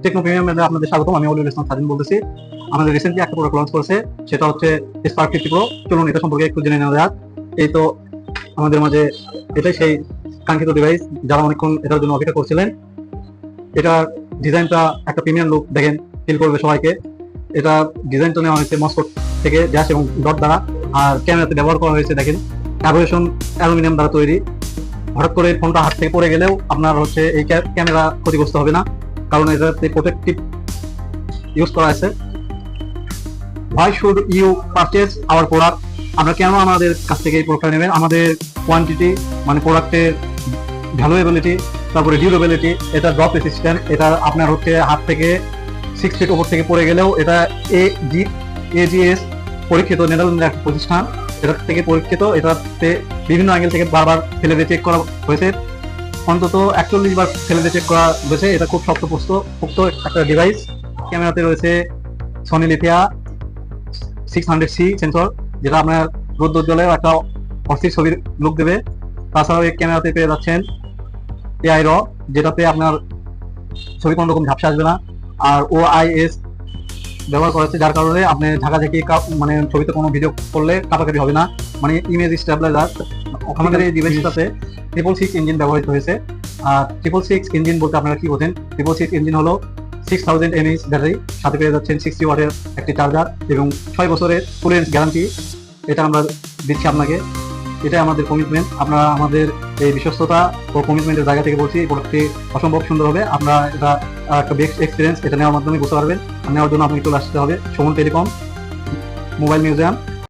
Techno প্রিমিয়ামে আপনাদের স্বাগতম। আমি অলিউল ইসলাম স্বাধীন বলতেছি। আমাদের রিসেন্টলি একটা প্রোডাক্ট লঞ্চ করেছে, সেটা হচ্ছে স্পার্ক 50 প্রো। চলুন এটা সম্পর্কে একটু জেনে নেওয়া যাক। এই তো আমাদের মাঝে এটাই সেই কাঙ্ক্ষিত ডিভাইস, যারা অনেকক্ষণ এটার জন্য অপেক্ষা করছিলেন। এটার ডিজাইনটা একটা প্রিমিয়াম লুক দেখেন, ফিল করবে সবাইকে। এটা ডিজাইনটা নেওয়া হয়েছে মস্কো থেকে ড্যাশ এবং ডট দ্বারা। আর ক্যামেরাতে ব্যবহার করা হয়েছে দেখেন অ্যাভোয়েশন অ্যালুমিনিয়াম দ্বারা তৈরি। হঠাৎ করে ফোনটা হাত থেকে পড়ে গেলেও আপনার হচ্ছে এই ক্যামেরা ক্ষতিগ্রস্ত হবে না, কারণ এটাতে প্রোটেক্টিভ ইউজ করা আছে। Why should you purchase our product? আপনারা কেন আমাদের কাছ থেকে এই প্রোডাক্টটা নেবেন? আমাদের কোয়ান্টিটি, মানে প্রোডাক্টের ভ্যালুয়েবিলিটি, তারপরে ডিউরেবিলিটি, এটা ড্রপ রেসিস্ট্যান্ট, এটা আপনার হচ্ছে হাত থেকে 6 ফিট উপর থেকে পড়ে গেলেও এটা এজিএস পরীক্ষিত, নেদারল্যান্ডের একটা প্রতিষ্ঠান, এটা থেকে পরীক্ষিত। এটাতে বিভিন্ন অ্যাঙ্গেল থেকে বারবার ফেলে দিয়ে চেক করা হয়েছে, অন্তত 41 বার ফেলে দিয়ে চেক করা হয়েছে। এটা খুব শক্তপোক্ত একটা ডিভাইস। ক্যামেরাতে রয়েছে সনি লিথিয়া 600C সেন্সর, যেটা আপনার রোদ্দুজ্জ্বলে একটা অস্থির ছবির লুক দেবে। তাছাড়াও এই ক্যামেরাতে পেয়ে যাচ্ছেন এআই র, যেটাতে আপনার ছবি কোনো রকম ঝাপসা আসবে না। আর OIS ব্যবহার করেছে, যার কারণে আপনি ঝাঁকাঝাঁকি মানে ছবিতে কোনো ভিডিও করলে কাটাকাটি হবে না, মানে ইমেজ স্টেবিলাইজার। আমাদের এই ডিভাইসটাতে 666 ইঞ্জিন ব্যবহৃত হয়েছে। আর 666 ইঞ্জিন বলতে আপনারা কি বোঝেন? 666 ইঞ্জিন হলো 6000 mAh ব্যাটারি, সাথে পেয়ে যাচ্ছেন 60 ওয়াটের একটি চার্জার এবং 6 বছরের ফুল রেঞ্জ গ্যারান্টি। এটা আমরা দিচ্ছি আপনাকে, এটাই আমাদের কমিটমেন্ট। আপনারা আমাদের এই বিশ্বস্ততা ও কমিটমেন্টের জায়গা থেকে বলছি, এই প্রোডাক্টটি অসম্ভব সুন্দর হবে। আপনারা এটা একটা বেস্ট এক্সপিরিয়েন্স এটা নেওয়ার মাধ্যমে বুঝতে পারবেন। আর নেওয়ার জন্য আপনাকে চলে আসতে হবে সুমন টেলিকম মোবাইল মিউজিয়াম,